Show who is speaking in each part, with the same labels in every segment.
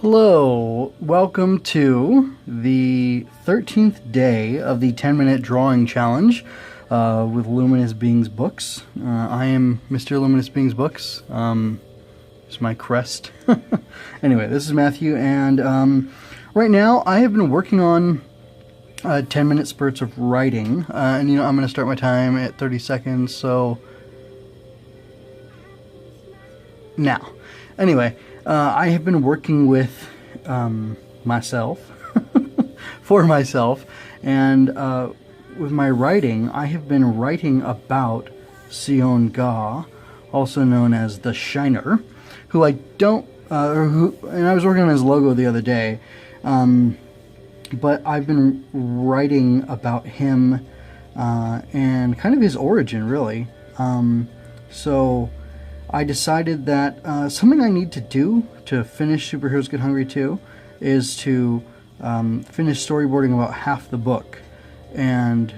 Speaker 1: Hello, welcome to the 13th day of the 10-minute drawing challenge with Luminous Beings Books. I am Mr. Luminous Beings Books. It's my crest. Anyway, this is Matthew, and right now I have been working on 10-minute spurts of writing, and I'm going to start my time at 30 seconds, so now. Anyway, I have been working with myself, for myself, and with my writing, I have been writing about Sione Ga, also known as the Shiner, who I don't, and I was working on his logo the other day, but I've been writing about him and kind of his origin, really. So I decided that something I need to do to finish Superheroes Get Hungry 2 is to finish storyboarding about half the book. And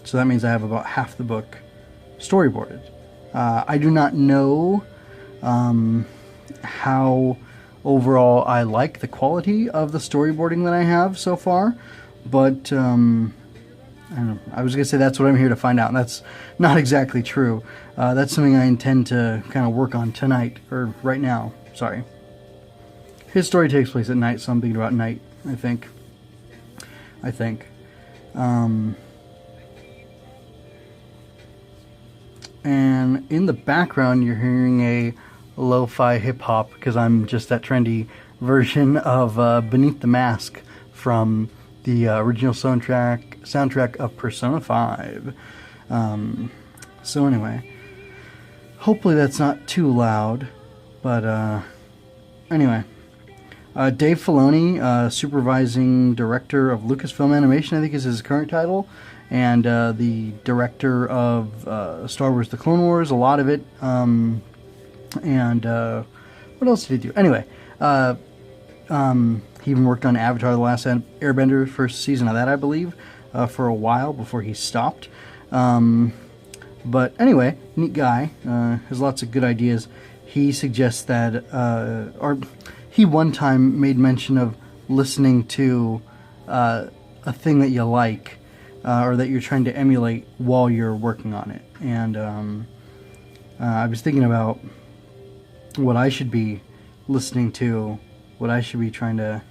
Speaker 1: so that means I have about half the book storyboarded. I do not know how overall I like the quality of the storyboarding that I have so far, but I don't know. I was going to say that's what I'm here to find out, and that's not exactly true. That's something I intend to kind of work on tonight, or right now, sorry. His story takes place at night, so I'm thinking about night, I think. And in the background, you're hearing a lo-fi hip-hop, because I'm just that trendy version of Beneath the Mask from the original soundtrack of Persona 5. So anyway, hopefully that's not too loud, but anyway. Dave Filoni, supervising director of Lucasfilm Animation, I think is his current title, and the director of Star Wars The Clone Wars, a lot of it, and what else did he do? Anyway, he even worked on Avatar The Last Airbender, first season of that, I believe, for a while before he stopped. But anyway, neat guy, has lots of good ideas. He suggests that, or he one time made mention of listening to a thing that you like, or that you're trying to emulate while you're working on it. And I was thinking about what I should be listening to, what I should be trying to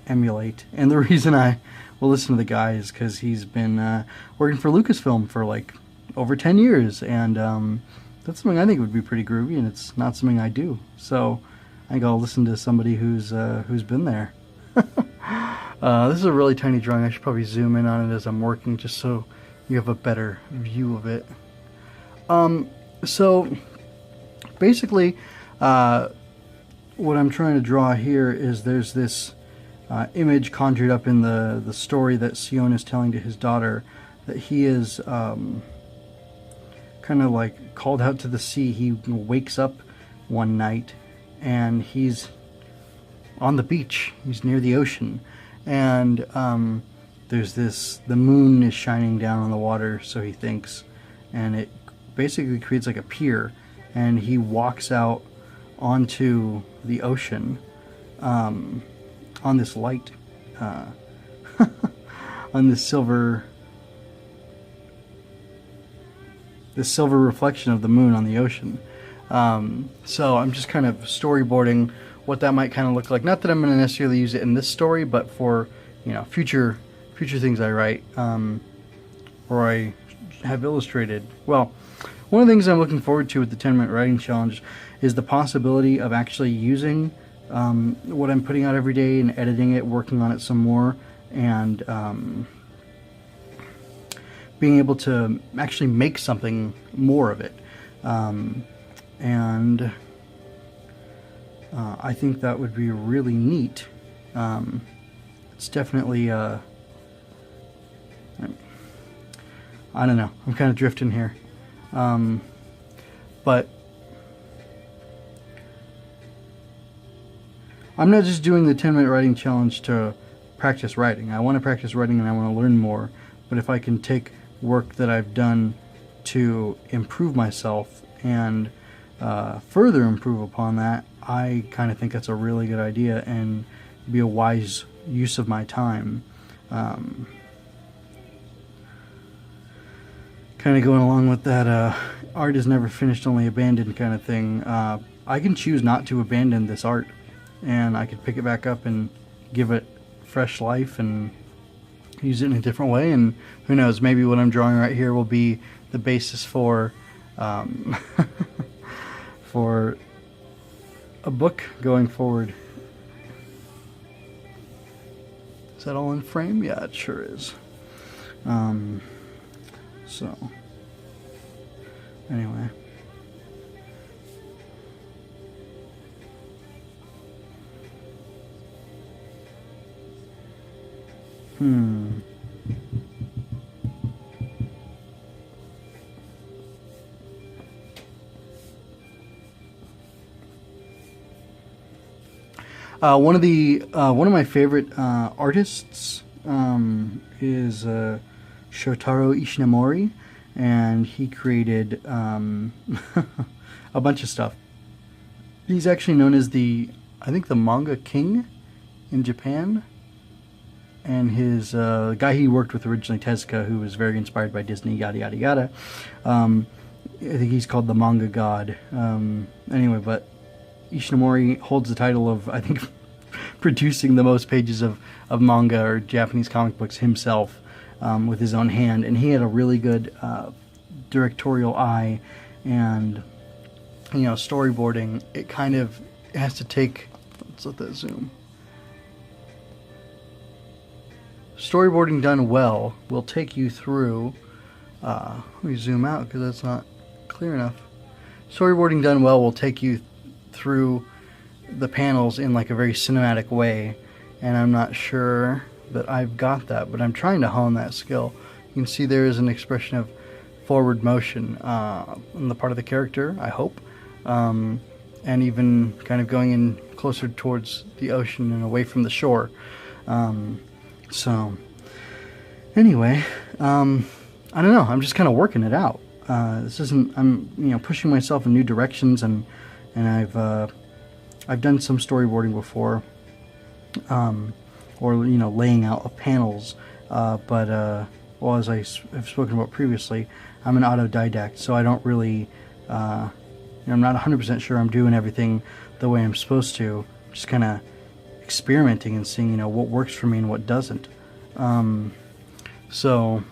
Speaker 1: emulate. And the reason I will listen to the guy is because he's been working for Lucasfilm for like over 10 years, and that's something I think would be pretty groovy, and it's not something I do. So I think I'll listen to somebody who's been there. This is a really tiny drawing. I should probably zoom in on it as I'm working, just so you have a better view of it. So basically, what I'm trying to draw here is there's this image conjured up in the story that Sione is telling to his daughter, that he is kind of like called out to the sea. He wakes up one night and he's on the beach. He's near the ocean, and there's the moon is shining down on the water, so he thinks, and it basically creates like a pier, and he walks out onto the ocean on this light, on this silver reflection of the moon on the ocean. So I'm just kind of storyboarding what that might kind of look like. Not that I'm going to necessarily use it in this story, but for future things I write, or I have illustrated. Well, one of the things I'm looking forward to with the 10-minute writing challenge is the possibility of actually using what I'm putting out every day and editing it, working on it some more, and being able to actually make something more of it. And I think that would be really neat. It's definitely, I don't know, I'm kind of drifting here. But I'm not just doing the 10-minute writing challenge to practice writing. I want to practice writing and I want to learn more. But if I can take work that I've done to improve myself and further improve upon that, I kind of think that's a really good idea and be a wise use of my time. Kind of going along with that art is never finished, only abandoned kind of thing. I can choose not to abandon this art, and I could pick it back up and give it fresh life and use it in a different way. And who knows, maybe what I'm drawing right here will be the basis for for a book going forward. Is that all in frame? Yeah, it sure is. So anyway, one of my favorite artists is Shotaro Ishinomori, and he created a bunch of stuff. He's actually known as I think the manga king in Japan. And his guy he worked with originally, Tezuka, who was very inspired by Disney, yada yada yada. I think he's called the manga god. Anyway, but Ishinomori holds the title of, I think, producing the most pages of manga or Japanese comic books himself with his own hand. And he had a really good directorial eye, and storyboarding. It kind of has to take. Let's let that zoom. Storyboarding done well will take you through. Let me zoom out because that's not clear enough. Storyboarding done well will take you through the panels in like a very cinematic way, and I'm not sure that I've got that, but I'm trying to hone that skill. You can see there is an expression of forward motion on the part of the character, I hope, and even kind of going in closer towards the ocean and away from the shore. So anyway, I don't know, I'm just kind of working it out. This isn't, I'm pushing myself in new directions, and I've done some storyboarding before, or laying out of panels, but well, as I have spoken about previously, I'm an autodidact, so I don't really I'm not 100% sure I'm doing everything the way I'm supposed to. I'm just kind of experimenting and seeing what works for me and what doesn't. So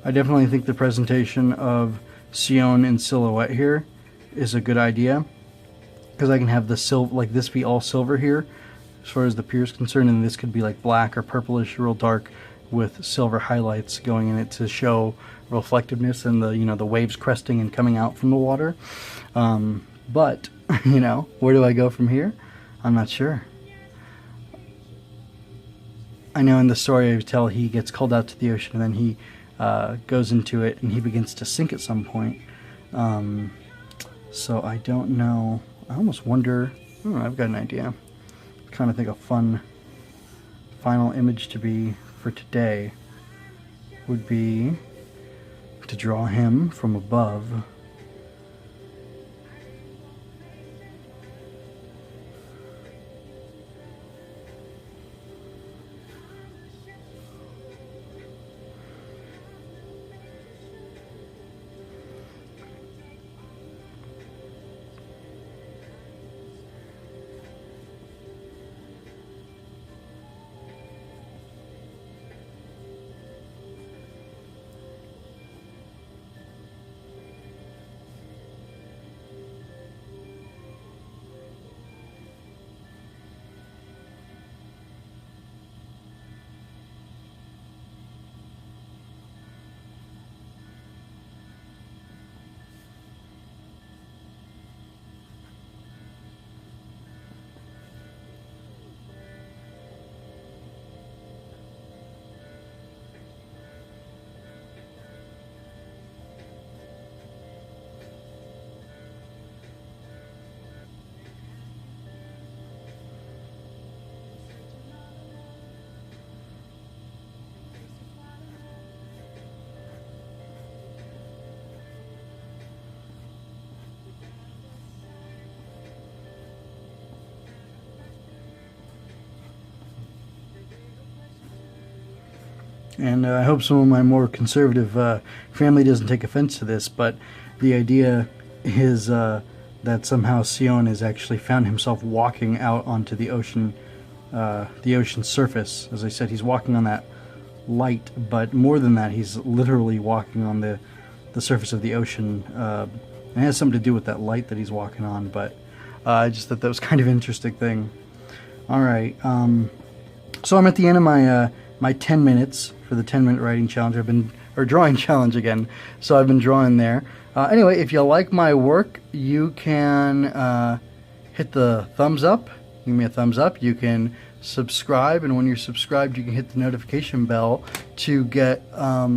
Speaker 1: I definitely think the presentation of Sione in silhouette here is a good idea, because I can have the silver, like this be all silver here as far as the pier is concerned, and this could be like black or purplish, real dark, with silver highlights going in it to show reflectiveness and the waves cresting and coming out from the water. But where do I go from here? I'm not sure. I know in the story I tell, he gets called out to the ocean, and then he goes into it and he begins to sink at some point. So I don't know. I almost wonder. I've got an idea. I kind of think a fun final image to be for today would be to draw him from above. And I hope some of my more conservative family doesn't take offense to this, but the idea is that somehow Sione has actually found himself walking out onto the ocean surface. As I said, he's walking on that light, but more than that, he's literally walking on the surface of the ocean. It has something to do with that light that he's walking on, but I just thought that was kind of an interesting thing. All right, so I'm at the end of my 10 minutes for the 10-minute writing challenge. Or drawing challenge again. So I've been drawing there. Anyway, if you like my work, you can hit the thumbs up. Give me a thumbs up. You can subscribe, and when you're subscribed, you can hit the notification bell to get a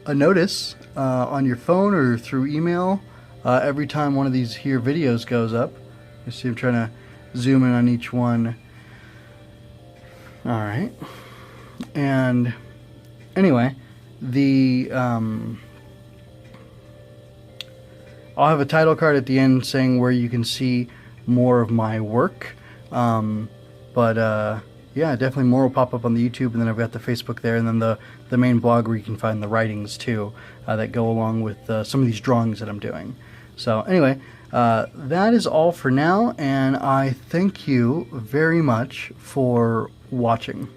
Speaker 1: notice on your phone or through email every time one of these here videos goes up. You see, I'm trying to zoom in on each one. All right, and anyway, I'll have a title card at the end saying where you can see more of my work. Yeah, definitely more will pop up on the YouTube, and then I've got the Facebook there, and then the main blog where you can find the writings too that go along with some of these drawings that I'm doing. So anyway, that is all for now, and I thank you very much for watching.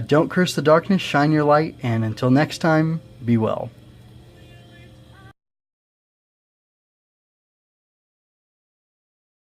Speaker 1: Don't curse the darkness, shine your light, and until next time, be well.